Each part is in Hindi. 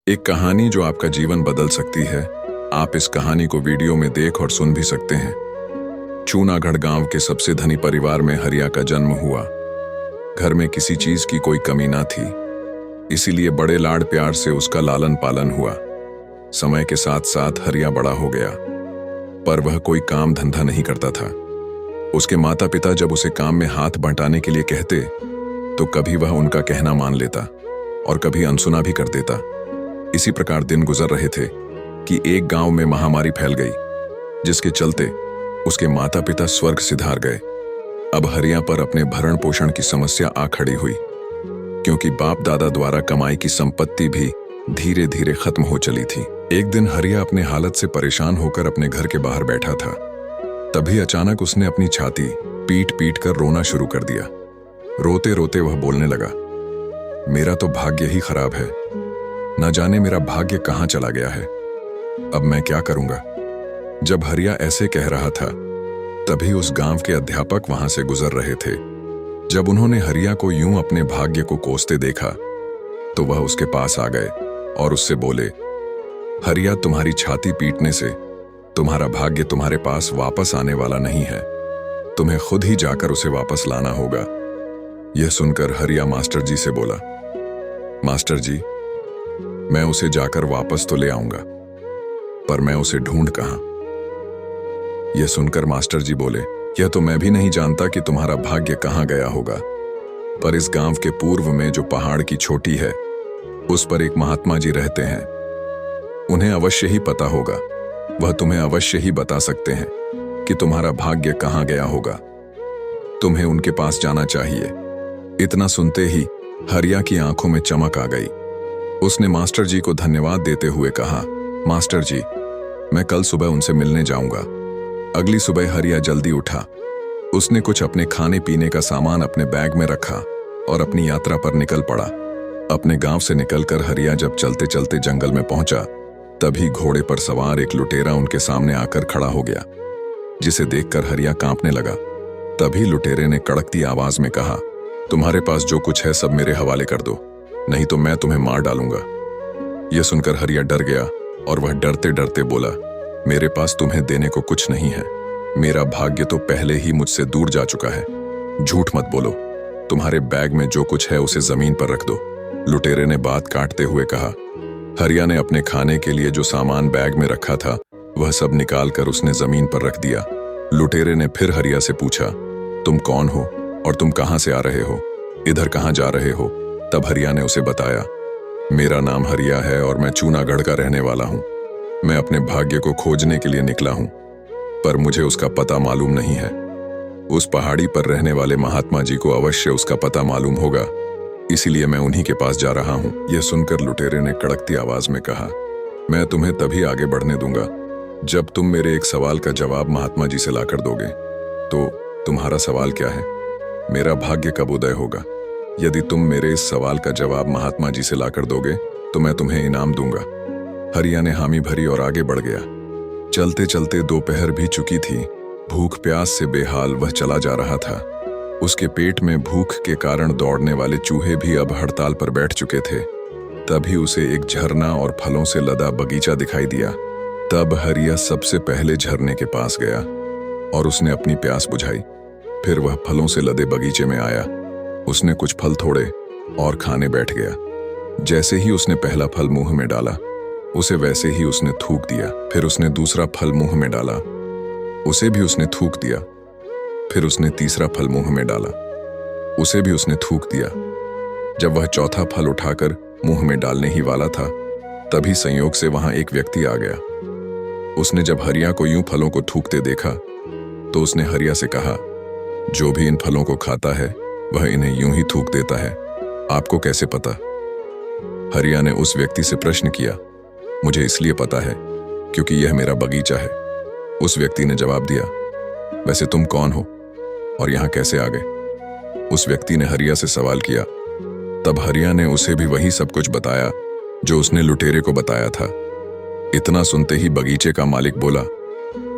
एक कहानी जो आपका जीवन बदल सकती है। आप इस कहानी को वीडियो में देख और सुन भी सकते हैं। चूनागढ़ गांव के सबसे धनी परिवार में हरिया का जन्म हुआ। घर में किसी चीज की कोई कमी ना थी, इसीलिए बड़े लाड प्यार से उसका लालन पालन हुआ। समय के साथ साथ हरिया बड़ा हो गया, पर वह कोई काम धंधा नहीं करता था। उसके माता पिता जब उसे काम में हाथ बंटाने के लिए कहते तो कभी वह उनका कहना मान लेता और कभी अनसुना भी कर देता। इसी प्रकार दिन गुजर रहे थे कि एक गांव में महामारी फैल गई, जिसके चलते उसके माता पिता स्वर्ग सिधार गए। अब हरिया पर अपने भरण पोषण की समस्या आ खड़ी हुई, क्योंकि बाप दादा द्वारा कमाई की संपत्ति भी धीरे धीरे खत्म हो चली थी। एक दिन हरिया अपने हालत से परेशान होकर अपने घर के बाहर बैठा था। तभी अचानक उसने अपनी छाती पीट पीट कर रोना शुरू कर दिया। रोते रोते वह बोलने लगा, मेरा तो भाग्य ही खराब है, न जाने मेरा भाग्य कहां चला गया है, अब मैं क्या करूंगा। जब हरिया ऐसे कह रहा था, तभी उस गांव के अध्यापक वहां से गुजर रहे थे। जब उन्होंने हरिया को यूं अपने भाग्य को कोसते देखा, तो वह उसके पास आ गए और उससे बोले, हरिया, तुम्हारी छाती पीटने से तुम्हारा भाग्य तुम्हारे पास वापस आने वाला नहीं है, तुम्हें खुद ही जाकर उसे वापस लाना होगा। यह सुनकर हरिया मास्टर जी से बोला, मास्टर जी, मैं उसे जाकर वापस तो ले आऊंगा, पर मैं उसे ढूंढ कहां। यह सुनकर मास्टर जी बोले, यह तो मैं भी नहीं जानता कि तुम्हारा भाग्य कहां गया होगा, पर इस गांव के पूर्व में जो पहाड़ की चोटी है, उस पर एक महात्मा जी रहते हैं। उन्हें अवश्य ही पता होगा, वह तुम्हें अवश्य ही बता सकते हैं कि तुम्हारा भाग्य कहां गया होगा। तुम्हें उनके पास जाना चाहिए। इतना सुनते ही हरिया की आंखों में चमक आ गई। उसने मास्टर जी को धन्यवाद देते हुए कहा, मास्टर जी, मैं कल सुबह उनसे मिलने जाऊंगा। अगली सुबह हरिया जल्दी उठा। उसने कुछ अपने खाने पीने का सामान अपने बैग में रखा और अपनी यात्रा पर निकल पड़ा। अपने गांव से निकलकर हरिया जब चलते चलते जंगल में पहुंचा, तभी घोड़े पर सवार एक लुटेरा उनके सामने आकर खड़ा हो गया, जिसे देखकर हरिया कांपने लगा। तभी लुटेरे ने कड़कती आवाज में कहा, तुम्हारे पास जो कुछ है सब मेरे हवाले कर दो, नहीं तो मैं तुम्हें मार डालूंगा। यह सुनकर हरिया डर गया और वह डरते डरते बोला, मेरे पास तुम्हें देने को कुछ नहीं है, मेरा भाग्य तो पहले ही मुझसे दूर जा चुका है। झूठ मत बोलो, तुम्हारे बैग में जो कुछ है उसे जमीन पर रख दो। लुटेरे ने बात काटते हुए कहा। हरिया ने अपने खाने के लिए जो सामान बैग में रखा था, वह सब निकालकर उसने जमीन पर रख दिया। लुटेरे ने फिर हरिया से पूछा, तुम कौन हो और तुम कहां से आ रहे हो, इधर कहां जा रहे हो। तब हरिया ने उसे बताया, मेरा नाम हरिया है और मैं चूनागढ़ का रहने वाला हूं। मैं अपने भाग्य को खोजने के लिए निकला हूं, पर मुझे उसका पता मालूम नहीं है। उस पहाड़ी पर रहने वाले महात्मा जी को अवश्य उसका पता मालूम होगा, इसीलिए मैं उन्हीं के पास जा रहा हूं। यह सुनकर लुटेरे ने कड़कती आवाज में कहा, मैं तुम्हें तभी आगे बढ़ने दूंगा जब तुम मेरे एक सवाल का जवाब महात्मा जी से लाकर दोगे। तो तुम्हारा सवाल क्या है? मेरा भाग्य कब उदय होगा? यदि तुम मेरे इस सवाल का जवाब महात्मा जी से लाकर दोगे तो मैं तुम्हें इनाम दूंगा। हरिया ने हामी भरी और आगे बढ़ गया। चलते चलते दोपहर भी चुकी थी। भूख प्यास से बेहाल वह चला जा रहा था। उसके पेट में भूख के कारण दौड़ने वाले चूहे भी अब हड़ताल पर बैठ चुके थे। तभी उसे एक झरना और फलों से लदा बगीचा दिखाई दिया। तब हरिया सबसे पहले झरने के पास गया और उसने अपनी प्यास बुझाई। फिर वह फलों से लदे बगीचे में आया। उसने कुछ फल तोड़े और खाने बैठ गया। जैसे ही उसने पहला फल मुंह में डाला, उसे वैसे ही उसने थूक दिया। फिर उसने दूसरा फल मुंह में डाला, उसे भी उसने थूक दिया। फिर उसने तीसरा फल मुंह में डाला, उसे भी उसने थूक दिया। जब वह चौथा फल उठाकर मुंह में डालने ही वाला था, तभी संयोग से वहां एक व्यक्ति आ गया। उसने जब हरिया को यूं फलों को थूकते देखा, तो उसने हरिया से कहा, जो भी इन फलों को खाता है वह इन्हें यूं ही थूक देता है, आपको कैसे पता? हरिया ने उस व्यक्ति से प्रश्न किया। मुझे इसलिए पता है क्योंकि यह मेरा बगीचा है। उस व्यक्ति ने जवाब दिया। वैसे तुम कौन हो और यहां कैसे आ गए? उस व्यक्ति ने हरिया से सवाल किया। तब हरिया ने उसे भी वही सब कुछ बताया जो उसने लुटेरे को बताया था। इतना सुनते ही बगीचे का मालिक बोला,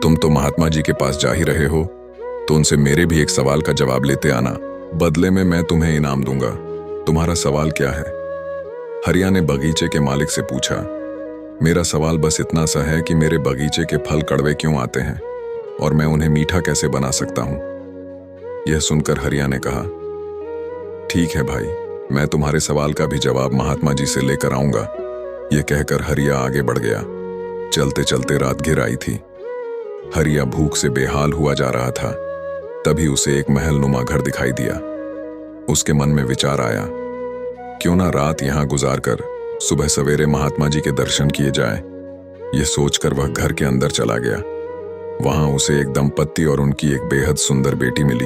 तुम तो महात्मा जी के पास जा ही रहे हो, तो उनसे मेरे भी एक सवाल का जवाब लेते आना, बदले में मैं तुम्हें इनाम दूंगा। तुम्हारा सवाल क्या है? हरिया ने बगीचे के मालिक से पूछा, मेरा सवाल बस इतना सा है कि मेरे बगीचे के फल कड़वे क्यों आते हैं और मैं उन्हें मीठा कैसे बना सकता हूं? यह सुनकर हरिया ने कहा, ठीक है भाई, मैं तुम्हारे सवाल का भी जवाब महात्मा जी से लेकर आऊंगा। यह कहकर हरिया आगे बढ़ गया। चलते चलते रात घिर आई थी। हरिया भूख से बेहाल हुआ जा रहा था। तभी उसे एक महलनुमा घर दिखाई दिया। उसके मन में विचार आया, क्यों ना रात यहां गुजारकर सुबह सवेरे महात्मा जी के दर्शन किए जाए। यह सोचकर वह घर के अंदर चला गया। वहां उसे एक दंपत्ति और उनकी एक बेहद सुंदर बेटी मिली।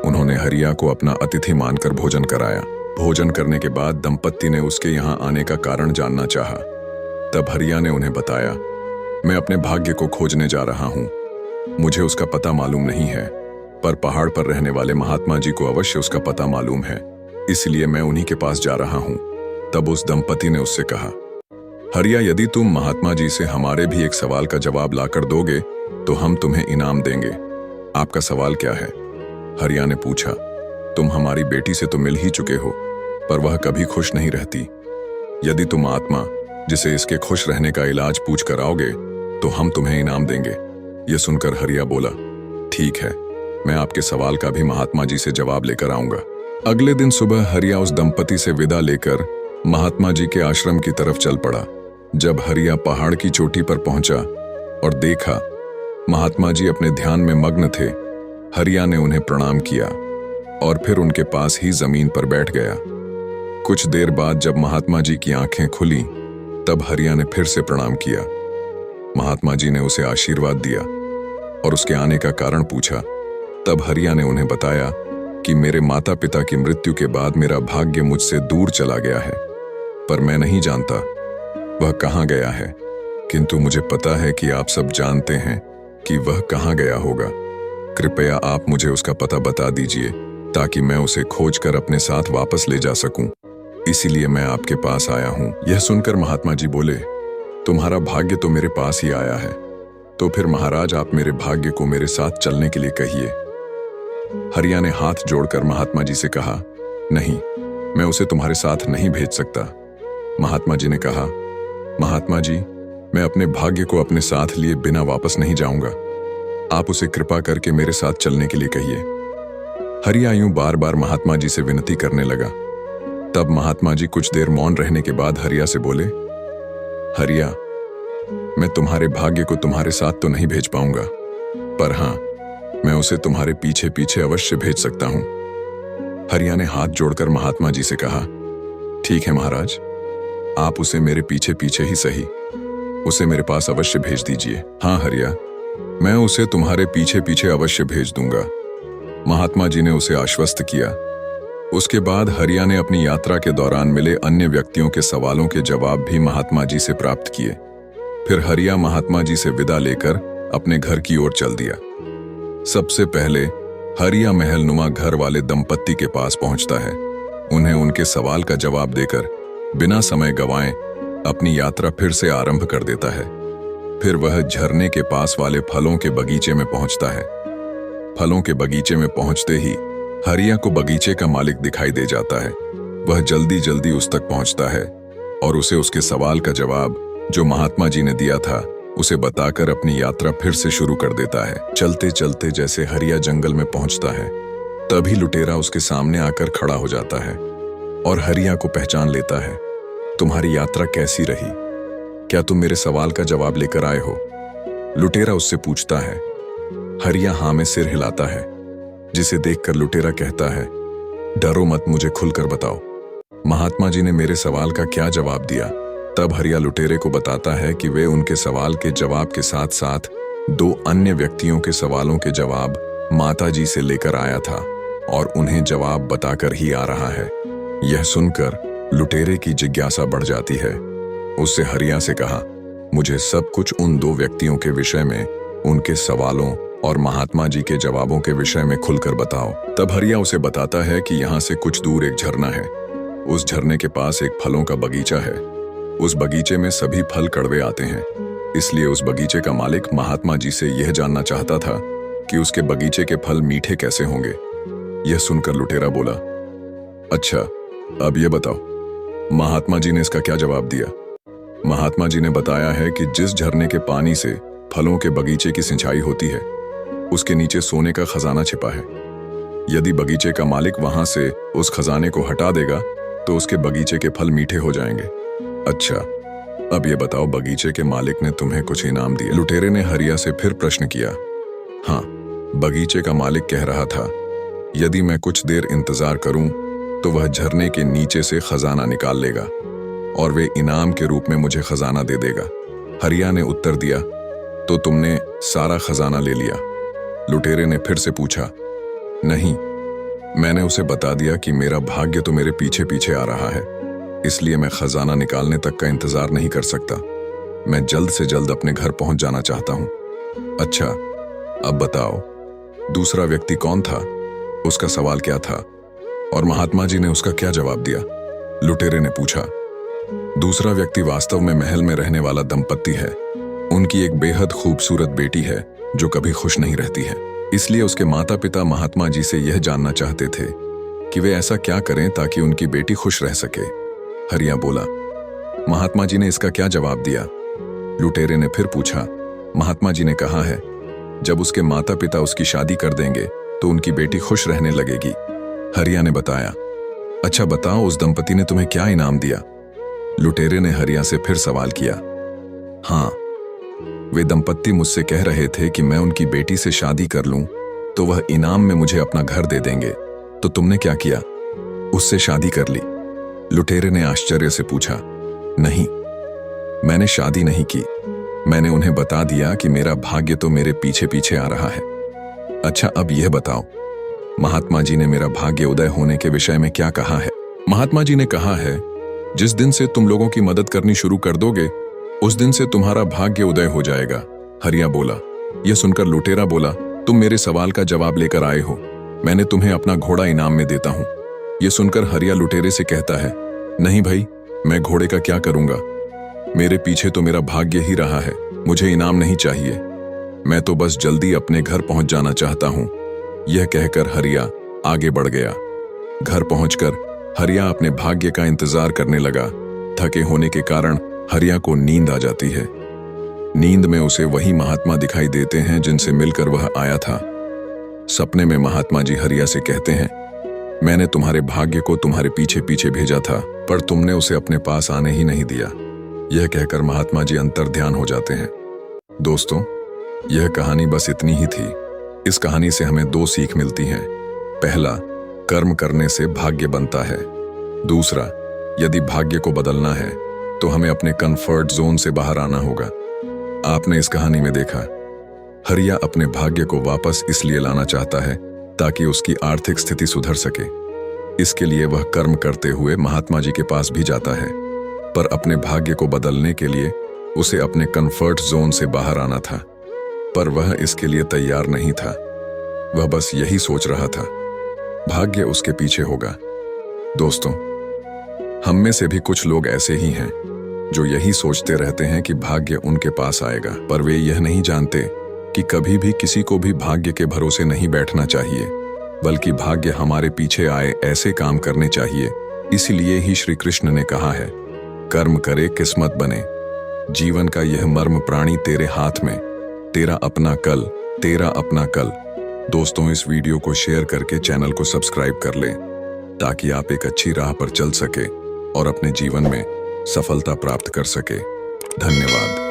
उन्होंने हरिया को अपना अतिथि मानकर भोजन कराया। भोजन करने के बाद दंपत्ति ने उसके यहाँ आने का कारण जानना चाहा। तब हरिया ने उन्हें बताया, मैं अपने भाग्य को खोजने जा रहा हूँ। मुझे उसका पता मालूम नहीं है, पर पहाड़ पर रहने वाले महात्मा जी को अवश्य उसका पता मालूम है, इसलिए मैं उन्हीं के पास जा रहा हूँ। तब उस दंपति ने उससे कहा, हरिया, यदि तुम महात्मा जी से हमारे भी एक सवाल का जवाब लाकर दोगे तो हम तुम्हें इनाम देंगे। आपका सवाल क्या है? हरिया ने पूछा। तुम हमारी बेटी से तो मिल ही चुके हो, पर वह कभी खुश नहीं रहती। यदि तुम आत्मा जिसे इसके खुश रहने का इलाज पूछ कर आओगे तो हम तुम्हें इनाम देंगे। यह सुनकर हरिया बोला, ठीक है, मैं आपके सवाल का भी महात्मा जी से जवाब लेकर आऊंगा। अगले दिन सुबह हरिया उस दंपति से विदा लेकर महात्मा जी के आश्रम की तरफ चल पड़ा। जब हरिया पहाड़ की चोटी पर पहुंचा और देखा महात्मा जी अपने ध्यान में मग्न थे, हरिया ने उन्हें प्रणाम किया और फिर उनके पास ही जमीन पर बैठ गया। कुछ देर बाद जब महात्मा जी की आंखें खुली तब हरिया ने फिर से प्रणाम किया। महात्मा जी ने उसे आशीर्वाद दिया और उसके आने का कारण पूछा। तब हरिया ने उन्हें बताया कि मेरे माता पिता की मृत्यु के बाद मेरा भाग्य मुझसे दूर चला गया है, पर मैं नहीं जानता वह कहाँ गया है, किंतु मुझे पता है कि आप सब जानते हैं कि वह कहाँ गया होगा। कृपया आप मुझे उसका पता बता दीजिए ताकि मैं उसे खोजकर अपने साथ वापस ले जा सकूं। इसीलिए मैं आपके पास आया हूं। यह सुनकर महात्मा जी बोले, तुम्हारा भाग्य तो मेरे पास ही आया है, तो फिर महाराज आप मेरे भाग्य को मेरे साथ चलने के लिए कहिए। हरिया ने हाथ जोड़कर महात्मा जी से कहा, नहीं, मैं उसे तुम्हारे साथ नहीं भेज सकता। महात्मा जी ने कहा, महात्मा जी, मैं अपने भाग्य को अपने साथ लिए बिना वापस नहीं जाऊंगा। आप उसे कृपा करके मेरे साथ चलने के लिए कहिए। हरिया यूं बार बार महात्मा जी से विनती करने लगा। तब महात्मा जी कुछ देर मौन रहने के बाद हरिया से बोले, हरिया, मैं तुम्हारे भाग्य को तुम्हारे साथ तो नहीं भेज पाऊंगा, पर हां, मैं उसे तुम्हारे पीछे पीछे अवश्य भेज सकता हूं। हरिया ने हाथ जोड़कर महात्मा जी से कहा, ठीक है महाराज, आप उसे मेरे पीछे पीछे ही सही, उसे मेरे पास अवश्य भेज दीजिए। हाँ हरिया, मैं उसे तुम्हारे पीछे पीछे अवश्य भेज दूंगा। महात्मा जी ने उसे आश्वस्त किया। उसके बाद हरिया ने अपनी यात्रा के दौरान मिले अन्य व्यक्तियों के सवालों के जवाब भी महात्मा जी से प्राप्त किए। फिर हरिया महात्मा जी से विदा लेकर अपने घर की ओर चल दिया। सबसे पहले हरिया महलनुमा घर वाले दंपत्ति के पास पहुंचता है। उन्हें उनके सवाल का जवाब देकर बिना समय गंवाए अपनी यात्रा फिर से आरंभ कर देता है। फिर वह झरने के पास वाले फलों के बगीचे में पहुंचता है। फलों के बगीचे में पहुंचते ही हरिया को बगीचे का मालिक दिखाई दे जाता है। वह जल्दी जल्दी उस तक पहुंचता है और उसे उसके सवाल का जवाब जो महात्मा जी ने दिया था उसे बताकर अपनी यात्रा फिर से शुरू कर देता है। चलते चलते जैसे हरिया जंगल में पहुंचता है, तभी लुटेरा उसके सामने आकर खड़ा हो जाता है और हरिया को पहचान लेता है। तुम्हारी यात्रा कैसी रही? क्या तुम मेरे सवाल का जवाब लेकर आए हो? लुटेरा उससे पूछता है। हरिया हाँ में सिर हिलाता है, जिसे देखकर लुटेरा कहता है, डरो मत, मुझे खुलकर बताओ, महात्मा जी ने मेरे सवाल का क्या जवाब दिया। तब हरिया लुटेरे को बताता है कि वे उनके सवाल के जवाब के साथ साथ दो अन्य व्यक्तियों के सवालों के जवाब माता जी से लेकर आया था और उन्हें जवाब बताकर ही आ रहा है। यह सुनकर लुटेरे की जिज्ञासा बढ़ जाती है। उससे हरिया से कहा, मुझे सब कुछ उन दो व्यक्तियों के विषय में, उनके सवालों और महात्मा जी के जवाबों के विषय में खुलकर बताओ। तब हरिया उसे बताता है कि यहाँ से कुछ दूर एक झरना है। उस झरने के पास एक फलों का बगीचा है। उस बगीचे में सभी फल कड़वे आते हैं, इसलिए उस बगीचे का मालिक महात्मा जी से यह जानना चाहता था कि उसके बगीचे के फल मीठे कैसे होंगे। यह सुनकर लुटेरा बोला, अच्छा, अब यह बताओ, महात्मा जी ने इसका क्या जवाब दिया? महात्मा जी ने बताया है कि जिस झरने के पानी से फलों के बगीचे की सिंचाई होती है, उसके नीचे सोने का खजाना छिपा है। यदि बगीचे का मालिक वहां से उस खजाने को हटा देगा तो उसके बगीचे के फल मीठे हो जाएंगे। अच्छा, अब ये बताओ, बगीचे के मालिक ने तुम्हें कुछ इनाम दिए? लुटेरे ने हरिया से फिर प्रश्न किया। हाँ, बगीचे का मालिक कह रहा था, यदि मैं कुछ देर इंतजार करूं तो वह झरने के नीचे से खजाना निकाल लेगा और वे इनाम के रूप में मुझे खजाना दे देगा। हरिया ने उत्तर दिया, तो तुमने सारा खजाना ले लिया? लुटेरे ने फिर से पूछा। नहीं, मैंने उसे बता दिया कि मेरा भाग्य तो मेरे पीछे पीछे आ रहा है, इसलिए मैं खजाना निकालने तक का इंतजार नहीं कर सकता। मैं जल्द से जल्द अपने घर पहुंच जाना चाहता हूं। अच्छा, अब बताओ, दूसरा व्यक्ति कौन था? उसका सवाल क्या था और महात्मा जी ने उसका क्या जवाब दिया? लुटेरे ने पूछा। दूसरा व्यक्ति वास्तव में महल में रहने वाला दंपत्ति है। उनकी एक बेहद खूबसूरत बेटी है जो कभी खुश नहीं रहती है। इसलिए उसके माता पिता महात्मा जी से यह जानना चाहते थे कि वे ऐसा क्या करें ताकि उनकी बेटी खुश रह सके। हरिया बोला। महात्मा जी ने इसका क्या जवाब दिया? लुटेरे ने फिर पूछा। महात्मा जी ने कहा है, जब उसके माता पिता उसकी शादी कर देंगे तो उनकी बेटी खुश रहने लगेगी। हरिया ने बताया। अच्छा बताओ, उस दंपति ने तुम्हें क्या इनाम दिया? लुटेरे ने हरिया से फिर सवाल किया। हाँ, वे दंपत्ति मुझसे कह रहे थे कि मैं उनकी बेटी से शादी कर लूं तो वह इनाम में मुझे अपना घर दे देंगे। तो तुमने क्या किया? उससे शादी कर ली? लुटेरे ने आश्चर्य से पूछा। नहीं, मैंने शादी नहीं की। मैंने उन्हें बता दिया कि मेरा भाग्य तो मेरे पीछे पीछे आ रहा है। अच्छा, अब यह बताओ, महात्मा जी ने मेरा भाग्य उदय होने के विषय में क्या कहा है? महात्मा जी ने कहा है, जिस दिन से तुम लोगों की मदद करनी शुरू कर दोगे उस दिन से तुम्हारा भाग्य उदय हो जाएगा। हरिया बोला। यह सुनकर लुटेरा बोला, तुम मेरे सवाल का जवाब लेकर आए हो, मैंने तुम्हें अपना घोड़ा इनाम में देता हूं। यह सुनकर हरिया लुटेरे से कहता है, नहीं भाई, मैं घोड़े का क्या करूंगा? मेरे पीछे तो मेरा भाग्य ही रहा है, मुझे इनाम नहीं चाहिए। मैं तो बस जल्दी अपने घर पहुंच जाना चाहता हूं। यह कहकर हरिया आगे बढ़ गया। घर पहुंचकर हरिया अपने भाग्य का इंतजार करने लगा। थके होने के कारण हरिया को नींद आ जाती है। नींद में उसे वही महात्मा दिखाई देते हैं जिनसे मिलकर वह आया था। सपने में महात्मा जी हरिया से कहते हैं, मैंने तुम्हारे भाग्य को तुम्हारे पीछे पीछे भेजा था, पर तुमने उसे अपने पास आने ही नहीं दिया। यह कहकर महात्मा जी अंतर्ध्यान हो जाते हैं। दोस्तों, यह कहानी बस इतनी ही थी। इस कहानी से हमें दो सीख मिलती हैं। पहला, कर्म करने से भाग्य बनता है। दूसरा, यदि भाग्य को बदलना है तो हमें अपने कंफर्ट जोन से बाहर आना होगा। आपने इस कहानी में देखा, हरिया अपने भाग्य को वापस इसलिए लाना चाहता है ताकि उसकी आर्थिक स्थिति सुधर सके। इसके लिए वह कर्म करते हुए महात्मा जी के पास भी जाता है, पर अपने भाग्य को बदलने के लिए उसे अपने कंफर्ट जोन से बाहर आना था, पर वह इसके लिए तैयार नहीं था। वह बस यही सोच रहा था, भाग्य उसके पीछे होगा। दोस्तों, हम में से भी कुछ लोग ऐसे ही हैं जो यही सोचते रहते हैं कि भाग्य उनके पास आएगा, पर वे यह नहीं जानते कि कभी भी किसी को भी भाग्य के भरोसे नहीं बैठना चाहिए, बल्कि भाग्य हमारे पीछे आए ऐसे काम करने चाहिए। इसीलिए ही श्री कृष्ण ने कहा है, कर्म करे किस्मत बने। जीवन का यह मर्म प्राणी तेरे हाथ में, तेरा अपना कल, तेरा अपना कल। दोस्तों, इस वीडियो को शेयर करके चैनल को सब्सक्राइब कर लें ताकि आप एक अच्छी राह पर चल सके और अपने जीवन में सफलता प्राप्त कर सके। धन्यवाद।